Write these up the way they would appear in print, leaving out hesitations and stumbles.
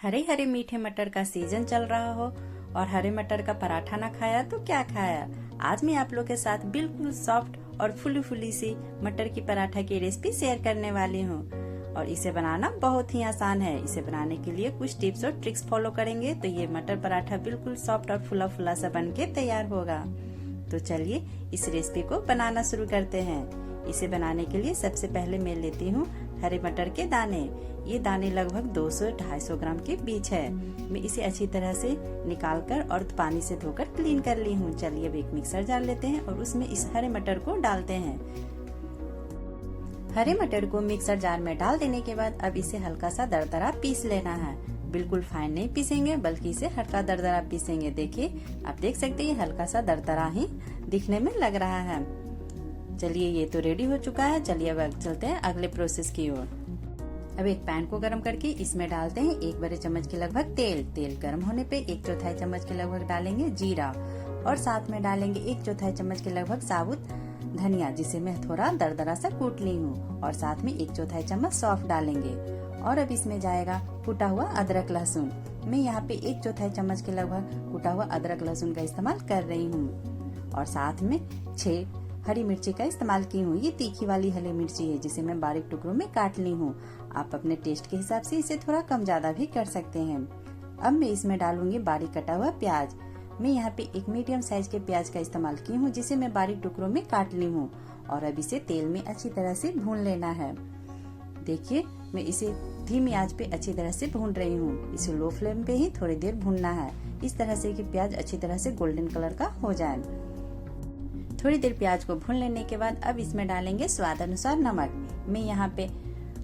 हरे हरे मीठे मटर का सीजन चल रहा हो और हरे मटर का पराठा ना खाया तो क्या खाया। आज मैं आप लोग के साथ बिल्कुल सॉफ्ट और फुली फुली सी मटर की पराठा की रेसिपी शेयर करने वाली हूँ और इसे बनाना बहुत ही आसान है। इसे बनाने के लिए कुछ टिप्स और ट्रिक्स फॉलो करेंगे तो ये मटर पराठा बिल्कुल सॉफ्ट और फुला फुला सा बन के तैयार होगा। तो चलिए इस रेसिपी को बनाना शुरू करते हैं। इसे बनाने के लिए सबसे पहले मैं लेती हूँ हरे मटर के दाने। ये दाने लगभग 200-250 ग्राम के बीच है। मैं इसे अच्छी तरह से निकालकर और पानी से धोकर क्लीन कर ली हूँ। चलिए अब एक मिक्सर जार लेते हैं और उसमें इस हरे मटर को डालते हैं। हरे मटर को मिक्सर जार में डाल देने के बाद अब इसे हल्का सा दरदरा पीस लेना है। बिल्कुल फाइन नहीं पीसेंगे बल्कि इसे हल्का दरदरा पीसेंगे। देखिए आप देख सकते हैं हल्का सा दरदरा ही दिखने में लग रहा है। चलिए ये तो रेडी हो चुका है। चलिए अब चलते हैं अगले प्रोसेस की ओर। अब एक पैन को गरम करके इसमें डालते हैं 1 बड़े चम्मच के लगभग तेल। तेल गरम होने पे 1/4 चम्मच के लगभग डालेंगे जीरा और साथ में डालेंगे 1/4 चम्मच के लगभग साबुत धनिया, जिसे मैं थोड़ा दरदरा सा कूट ली हूँ, और साथ में 1/4 चम्मच सौंफ डालेंगे। और अब इसमें जाएगा कुटा हुआ अदरक लहसुन। मैं यहाँ पे 1/4 चम्मच के लगभग कुटा हुआ अदरक लहसुन का इस्तेमाल कर रही हूँ और साथ में 6 हरी मिर्ची का इस्तेमाल की हूँ। ये तीखी वाली हरी मिर्ची है जिसे मैं बारीक टुकड़ों में काट ली हूँ। आप अपने टेस्ट के हिसाब से इसे थोड़ा कम ज्यादा भी कर सकते हैं। अब मैं इसमें डालूंगी बारीक कटा हुआ प्याज। मैं यहाँ पे एक मीडियम साइज के प्याज का इस्तेमाल की हूँ जिसे मैं बारीक टुकड़ों में काट ली हूँ और अब इसे तेल में अच्छी तरह से भून लेना है। देखिए मैं इसे धीमी आंच पे अच्छी तरह से भून रही हूँ। इसे लो फ्लेम पे ही थोड़ी देर भूनना है, इस तरह से कि प्याज अच्छी तरह से गोल्डन कलर का हो जाए। थोड़ी देर प्याज को भून लेने के बाद अब इसमें डालेंगे स्वाद अनुसार नमक। मैं यहाँ पे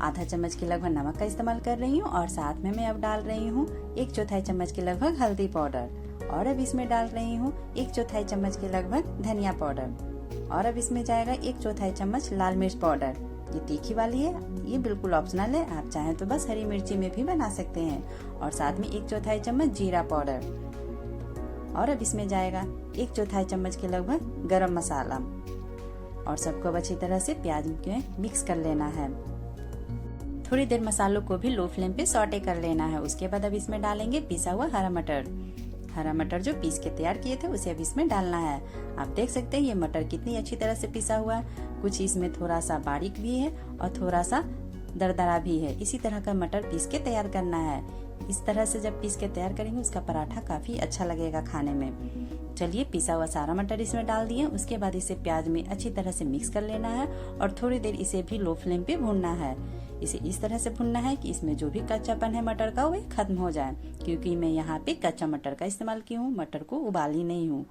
आधा चम्मच के लगभग नमक का इस्तेमाल कर रही हूँ और साथ में मैं अब डाल रही हूँ 1/4 चम्मच के लगभग हल्दी पाउडर और अब इसमें डाल रही हूँ 1/4 चम्मच के लगभग धनिया पाउडर और अब इसमें जाएगा 1/4 चम्मच लाल मिर्च पाउडर। ये तीखी वाली है, ये बिल्कुल ऑप्शनल है, आप चाहें तो बस हरी मिर्ची में भी बना सकते हैं। और साथ में 1/4 चम्मच जीरा पाउडर और अब इसमें जाएगा 1/4 चम्मच के लगभग गरम मसाला और सबको अच्छी तरह से प्याज में मिक्स कर लेना है। थोड़ी देर मसालों को भी लो फ्लेम पे सौटे कर लेना है। उसके बाद अब इसमें डालेंगे पिसा हुआ हरा मटर। हरा मटर जो पीस के तैयार किए थे उसे अब इसमें डालना है। आप देख सकते हैं ये मटर कितनी अच्छी तरह से पिसा हुआ है। कुछ इसमें थोड़ा सा बारीक भी है और थोड़ा सा दरदरा भी है। इसी तरह का मटर पीस के तैयार करना है। इस तरह से जब पीस के तैयार करेंगे उसका पराठा काफी अच्छा लगेगा खाने में। चलिए पिसा हुआ सारा मटर इसमें डाल दिए। उसके बाद इसे प्याज में अच्छी तरह से मिक्स कर लेना है और थोड़ी देर इसे भी लो फ्लेम पे भूनना है। इसे इस तरह से भूनना है कि इसमें जो भी कच्चापन है मटर का वो खत्म हो जाए, क्योंकि मैं यहाँ पे कच्चा मटर का इस्तेमाल की हूँ, मटर को उबाली नहीं हूँ।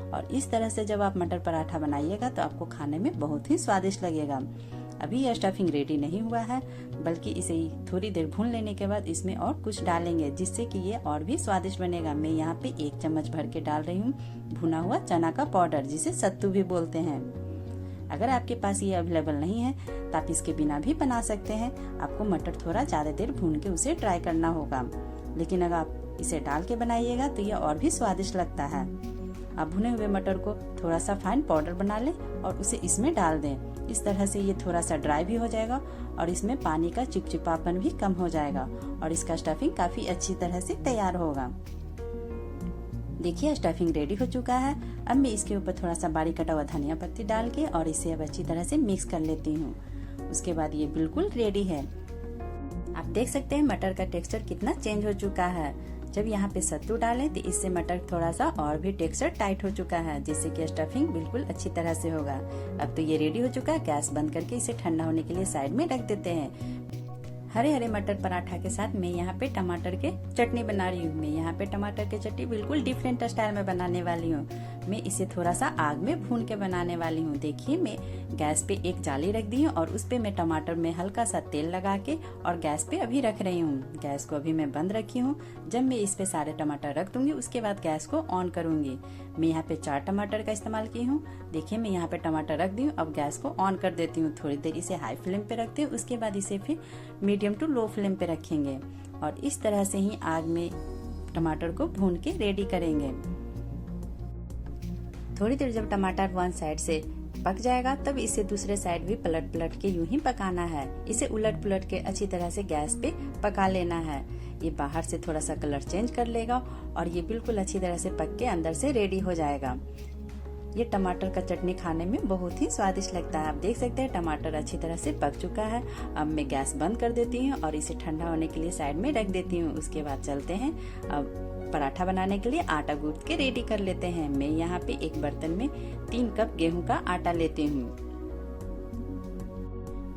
और इस तरह से जब आप मटर पराठा बनाइएगा तो आपको खाने में बहुत ही स्वादिष्ट लगेगा। अभी यह स्टफिंग रेडी नहीं हुआ है, बल्कि इसे थोड़ी देर भून लेने के बाद इसमें और कुछ डालेंगे जिससे कि ये और भी स्वादिष्ट बनेगा। मैं यहाँ पे 1 चम्मच भर के डाल रही हूँ भुना हुआ चना का पाउडर, जिसे सत्तू भी बोलते हैं। अगर आपके पास ये अवेलेबल नहीं है तो आप इसके बिना भी बना सकते हैं। आपको मटर थोड़ा ज्यादा देर भून के उसे ट्राई करना होगा, लेकिन अगर आप इसे डाल के बनाइएगा तो ये और भी स्वादिष्ट लगता है। आप भुने हुए मटर को थोड़ा सा फाइन पाउडर बना लें और उसे इसमें डाल दें। इस तरह से ये थोड़ा सा ड्राई भी हो जाएगा और इसमें पानी का चिपचिपापन भी कम हो जाएगा और इसका स्टफिंग काफी अच्छी तरह से तैयार होगा। देखिए स्टफिंग रेडी हो चुका है। अब मैं इसके ऊपर थोड़ा सा बारीक कटा हुआ धनिया पत्ती डाल के और इसे अब अच्छी तरह से मिक्स कर लेती हूँ। उसके बाद ये बिल्कुल रेडी है। आप देख सकते हैं मटर का टेक्सचर कितना चेंज हो चुका है। जब यहाँ पे सत्तू डालें तो इससे मटर थोड़ा सा और भी टेक्सचर टाइट हो चुका है, जिससे कि स्टफिंग बिल्कुल अच्छी तरह से होगा। अब तो ये रेडी हो चुका है। गैस बंद करके इसे ठंडा होने के लिए साइड में रख देते हैं। हरे हरे मटर पराठा के साथ मैं यहाँ पे टमाटर के चटनी बना रही हूँ। मैं यहाँ पे टमाटर की चटनी बिल्कुल डिफरेंट स्टाइल में बनाने वाली हूँ। मैं इसे थोड़ा सा आग में भून के बनाने वाली हूँ। देखिए मैं गैस पे एक जाली रख दी हूँ और उस पे मैं टमाटर में हल्का सा तेल लगा के और गैस पे अभी रख रही हूँ। गैस को अभी मैं बंद रखी हूँ। जब मैं इस पे सारे टमाटर रख दूंगी उसके बाद गैस को ऑन करूंगी। मैं यहाँ पे 4 टमाटर का इस्तेमाल की हूँ। देखिए मैं यहाँ पे टमाटर रख दी हूँ। अब गैस को ऑन कर देती हूँ। थोड़ी देर इसे हाई फ्लेम पे रखते हैं, उसके बाद इसे फिर मीडियम टू लो फ्लेम पे रखेंगे और इस तरह से ही आग में टमाटर को भून के रेडी करेंगे। थोड़ी देर जब टमाटर वन साइड से पक जाएगा तब इसे दूसरे साइड भी पलट पलट के यूं ही पकाना है। इसे उलट पुलट के अच्छी तरह से गैस पे पका लेना है। ये बाहर से थोड़ा सा कलर चेंज कर लेगा और ये बिल्कुल अच्छी तरह से पक के अंदर से रेडी हो जाएगा। ये टमाटर का चटनी खाने में बहुत ही स्वादिष्ट लगता है। आप देख सकते हैं टमाटर अच्छी तरह से पक चुका है। अब मैं गैस बंद कर देती हूँ और इसे ठंडा होने के लिए साइड में रख देती हूँ। उसके बाद चलते हैं अब पराठा बनाने के लिए आटा गूंथ के रेडी कर लेते हैं। मैं यहाँ पे एक बर्तन में 3 कप गेहूं का आटा लेती हूँ।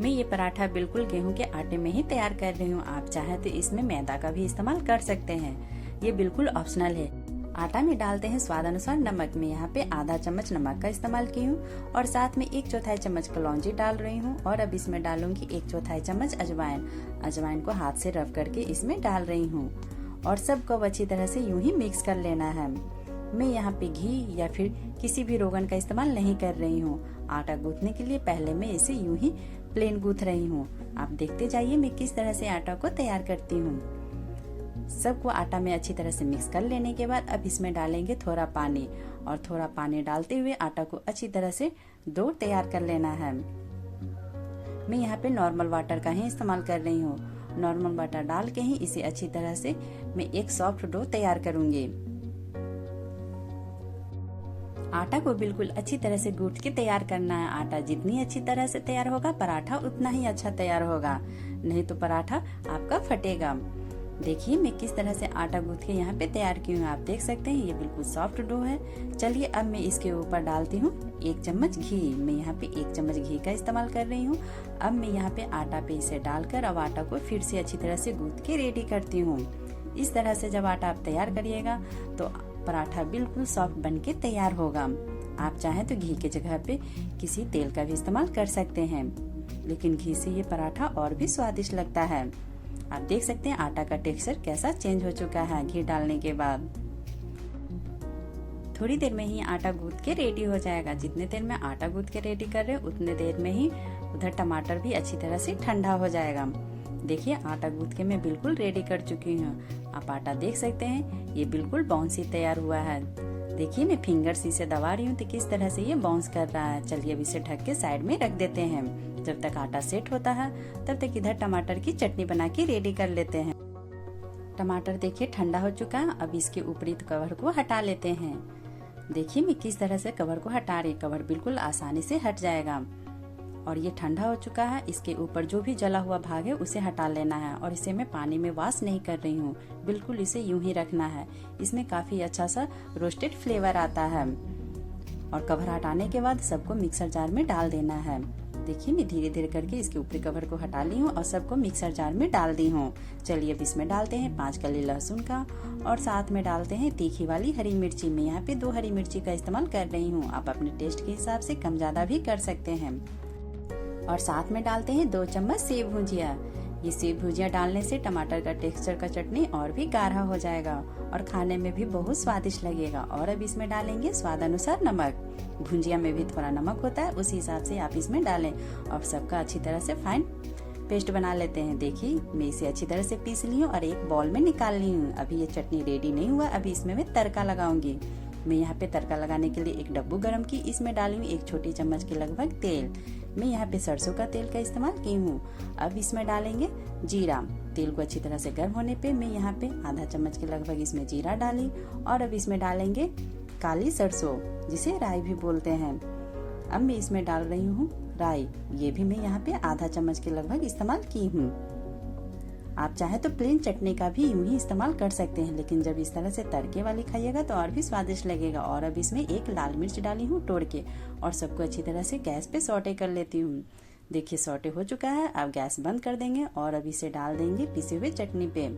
मैं ये पराठा बिल्कुल गेहूं के आटे में ही तैयार कर रही हूँ। आप चाहे तो इसमें मैदा का भी इस्तेमाल कर सकते हैं, ये बिल्कुल ऑप्शनल है। आटा में डालते हैं स्वाद अनुसार नमक। मैं यहाँ पे आधा चम्मच नमक का इस्तेमाल की हूँ और साथ में 1/4 चम्मच कलौंजी डाल रही हूँ और अब इसमें डालूंगी 1/4 चम्मच अजवाइन। अजवाइन को हाथ से रब करके इसमें डाल रही हूँ और सबको अच्छी तरह से यूं ही मिक्स कर लेना है। मैं यहाँ पे घी या फिर किसी भी रोगन का इस्तेमाल नहीं कर रही हूँ। आटा गूंथने के लिए पहले मैं इसे यूं ही प्लेन गूंथ रही हूँ। आप देखते जाइए मैं किस तरह से आटा को तैयार करती हूँ। सबको आटा में अच्छी तरह से मिक्स कर लेने के बाद अब इसमें डालेंगे थोड़ा पानी और थोड़ा पानी डालते हुए आटा को अच्छी तरह से डो तैयार कर लेना है। मैं यहाँ पे नॉर्मल वाटर का ही इस्तेमाल कर रही हूँ। नॉर्मल वाटर डाल के ही इसे अच्छी तरह से मैं एक सॉफ्ट डो तैयार करूंगी। आटा को बिल्कुल अच्छी तरह से गूंथ के तैयार करना है। आटा जितनी अच्छी तरह से तैयार होगा पराठा उतना ही अच्छा तैयार होगा, नहीं तो पराठा आपका फटेगा। देखिए मैं किस तरह से आटा गूंथ के यहाँ पे तैयार की हूँ। आप देख सकते हैं ये बिल्कुल सॉफ्ट डो है। चलिए अब मैं इसके ऊपर डालती हूँ 1 चम्मच घी। मैं यहाँ पे 1 चम्मच घी का इस्तेमाल कर रही हूँ। अब मैं यहाँ पे आटा पे इसे डालकर अब आटा को फिर से अच्छी तरह से गूंथ के रेडी करती हूँ। इस तरह से जब आटा आप तैयार करिएगा तो पराठा बिल्कुल सॉफ्ट बन के तैयार होगा। आप चाहें तो घी के जगह पे किसी तेल का भी इस्तेमाल कर सकते हैं, लेकिन घी से ये पराठा और भी स्वादिष्ट लगता है। आप देख सकते हैं आटा का टेक्सचर कैसा चेंज हो चुका है घी डालने के बाद। थोड़ी देर में ही आटा गूंथ के रेडी हो जाएगा। जितने देर में आटा गूंथ के रेडी कर रहे हैं उतने देर में ही उधर टमाटर भी अच्छी तरह से ठंडा हो जाएगा। देखिए आटा गूंथ के मैं बिल्कुल रेडी कर चुकी हूँ। आप आटा देख सकते हैं ये बिल्कुल बाउंसी तैयार हुआ है। देखिए मैं फिंगर से इसे दबा रही हूँ तो किस तरह से ये बाउंस कर रहा है। चलिए अब इसे ढक के साइड में रख देते हैं। जब तक आटा सेट होता है तब तक इधर टमाटर की चटनी बना के रेडी कर लेते हैं। टमाटर देखिए ठंडा हो चुका है। अब इसके ऊपरी कवर को हटा लेते हैं। देखिए मैं किस तरह से कवर को हटा रही। कवर बिल्कुल आसानी से हट जाएगा और ये ठंडा हो चुका है। इसके ऊपर जो भी जला हुआ भाग है उसे हटा लेना है और इसे मैं पानी में वॉश नहीं कर रही हूँ, बिल्कुल इसे यूं ही रखना है। इसमें काफी अच्छा सा रोस्टेड फ्लेवर आता है। और कवर हटाने के बाद सबको मिक्सर जार में डाल देना है। देखिए मैं धीरे धीरे करके इसके ऊपरी कवर को हटा ली हूँ और सबको मिक्सर जार में डाल दी हूँ। चलिए अब इसमें डालते हैं 5 कली लहसुन का और साथ में डालते हैं तीखी वाली हरी मिर्ची। मैं यहाँ पे 2 हरी मिर्ची का इस्तेमाल कर रही हूँ। आप अपने टेस्ट के हिसाब से कम ज्यादा भी कर सकते हैं। और साथ में डालते हैं 2 चम्मच सेव भुजिया। ये सेव भुजिया डालने से टमाटर का टेक्सचर का चटनी और भी गाढ़ा हो जाएगा और खाने में भी बहुत स्वादिष्ट लगेगा। और अब इसमें डालेंगे स्वाद अनुसार नमक। भुजिया में भी थोड़ा नमक होता है, उसी हिसाब से आप इसमें डालें और सबका अच्छी तरह से फाइन पेस्ट बना लेते हैं। देखिए मैं इसे अच्छी तरह से पीस ली हूँ और एक बॉल में निकाल ली हूँ। अभी ये चटनी रेडी नहीं हुआ, अभी इसमें मैं तड़का लगाऊंगी। मैं यहाँ पे तड़का लगाने के लिए एक डब्बू गरम की, इसमें डाली हूँ 1 छोटी चम्मच के लगभग तेल। मैं यहाँ पे सरसों का तेल का इस्तेमाल की हूँ। अब इसमें डालेंगे जीरा। तेल को अच्छी तरह से गर्म होने पे मैं यहाँ पे आधा चम्मच के लगभग इसमें जीरा डाली और अब इसमें डालेंगे काली सरसों, जिसे राई भी बोलते हैं। अब मैं इसमें डाल रही हूँ राई। ये भी मैं यहाँ पे आधा चम्मच के लगभग इस्तेमाल की हूँ। आप चाहे तो प्लेन चटनी का भी यूं ही इस्तेमाल कर सकते हैं, लेकिन जब इस तरह से तड़के वाली खाइएगा तो और भी स्वादिष्ट लगेगा। और अब इसमें 1 लाल मिर्च डाली हूँ तोड़ के और सबको अच्छी तरह से गैस पे सौटे कर लेती हूँ। देखिए सौटे हो चुका है। अब गैस बंद कर देंगे और अब इसे डाल देंगे पिसे हुए चटनी पे।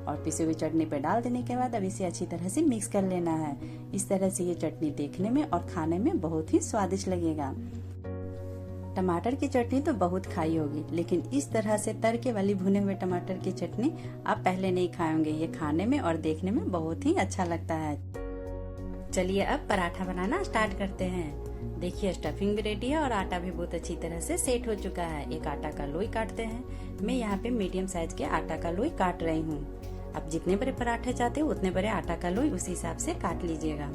और पिसे हुए चटनी पे डाल देने के बाद अब इसे अच्छी तरह से मिक्स कर लेना है। इस तरह से ये चटनी देखने में और खाने में बहुत ही स्वादिष्ट लगेगा। टमाटर की चटनी तो बहुत खाई होगी, लेकिन इस तरह से तड़के वाली भुने हुए टमाटर की चटनी आप पहले नहीं खाए होंगे। ये खाने में और देखने में बहुत ही अच्छा लगता है। चलिए अब पराठा बनाना स्टार्ट करते हैं। देखिए स्टफिंग भी रेडी है और आटा भी बहुत अच्छी तरह से सेट हो चुका है। एक आटा का लोई काटते हैं। मैं यहाँ पे मीडियम साइज के आटा का लोई काट रही हूँ। आप जितने बड़े पराठे चाहते हो उतने बड़े आटा का लोई उसी हिसाब से काट लीजिएगा।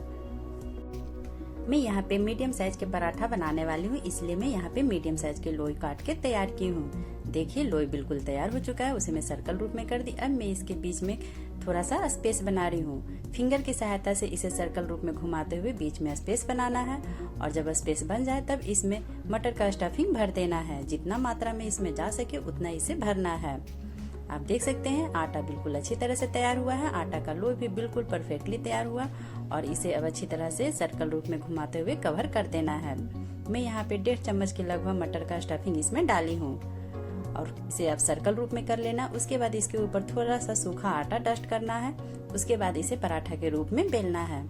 मैं यहाँ पे मीडियम साइज के पराठा बनाने वाली हूँ, इसलिए मैं यहाँ पे मीडियम साइज के लोई काट के तैयार की हूँ। देखिए लोई बिल्कुल तैयार हो चुका है, उसे मैं सर्कल रूप में कर दी। अब मैं इसके बीच में थोड़ा सा स्पेस बना रही हूँ। फिंगर की सहायता से इसे सर्कल रूप में घुमाते हुए बीच में स्पेस बनाना है और जब स्पेस बन जाए तब इसमें मटर का स्टफिंग भर देना है। जितना मात्रा में इसमें जा सके उतना इसे भरना है। आप देख सकते हैं आटा बिल्कुल अच्छी तरह से तैयार हुआ है। आटा का लोई भी बिल्कुल परफेक्टली तैयार हुआ और इसे अब अच्छी तरह से सर्कल रूप में घुमाते हुए कवर कर देना है। मैं यहाँ पे 1.5 चम्मच के लगभग मटर का स्टफिंग इसमें डाली हूँ और इसे अब सर्कल रूप में कर लेना। उसके बाद इसके ऊपर थोड़ा सा सूखा आटा डस्ट करना है। उसके बाद इसे पराठा के रूप में बेलना है।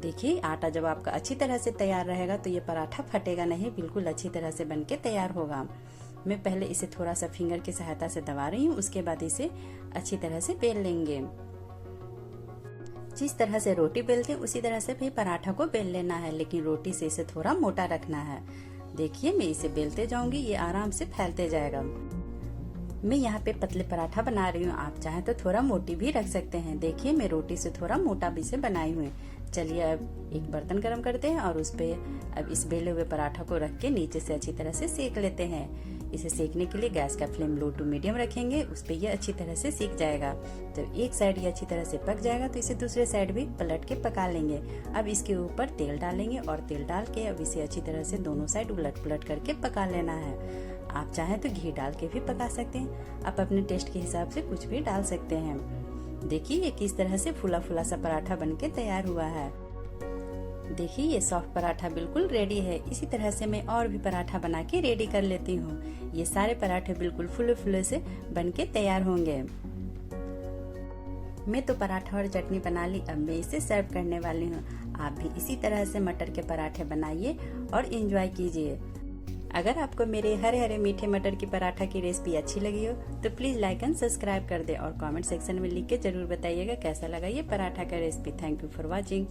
देखिए आटा जब आपका अच्छी तरह से तैयार रहेगा तो ये पराठा फटेगा नहीं, बिल्कुल अच्छी तरह से बनके तैयार होगा। मैं पहले इसे थोड़ा सा फिंगर की सहायता से दबा रही हूँ, उसके बाद इसे अच्छी तरह से बेल लेंगे। जिस तरह से रोटी बेलते हैं उसी तरह से भी पराठा को बेल लेना है, लेकिन रोटी से इसे थोड़ा मोटा रखना है। देखिए मैं इसे बेलते जाऊंगी, ये आराम से फैलते जाएगा। मैं यहाँ पे पतले पराठा बना रही हूँ, आप चाहें तो थोड़ा मोटी भी रख सकते हैं। देखिए मैं रोटी से थोड़ा मोटा भी से बनाई हुई। चलिए अब एक बर्तन गरम करते हैं और उस पे अब इस बेले हुए पराठा को रख के नीचे से अच्छी तरह से सेक लेते हैं। इसे सेकने के लिए गैस का फ्लेम लो टू मीडियम रखेंगे, उस पे ये अच्छी तरह से सीख जाएगा। जब एक साइड ये अच्छी तरह से पक जाएगा तो इसे दूसरे साइड भी पलट के पका लेंगे। अब इसके ऊपर तेल डालेंगे और तेल डाल के अब इसे अच्छी तरह से दोनों साइड उलट पुलट करके पका लेना है। आप चाहें तो घी डाल के भी पका सकते हैं, आप अपने टेस्ट के हिसाब से कुछ भी डाल सकते हैं। देखिए ये किस तरह से फूला फूला सा पराठा बनके तैयार हुआ है। देखिए ये सॉफ्ट पराठा बिल्कुल रेडी है। इसी तरह से मैं और भी पराठा बना के रेडी कर लेती हूँ। ये सारे पराठे बिल्कुल फुले फुले से बनके तैयार होंगे। मैं तो पराठा और चटनी बना ली, अब मैं इसे सर्व करने वाली हूँ। आप भी इसी तरह से मटर के पराठे बनाइए और एंजॉय कीजिए। अगर आपको मेरे हरे हरे मीठे मटर की पराठा की रेसिपी अच्छी लगी हो तो प्लीज लाइक एंड सब्सक्राइब कर दे और कमेंट सेक्शन में लिख के जरूर बताइएगा कैसा लगा ये पराठा का recipe. Thank you for watching.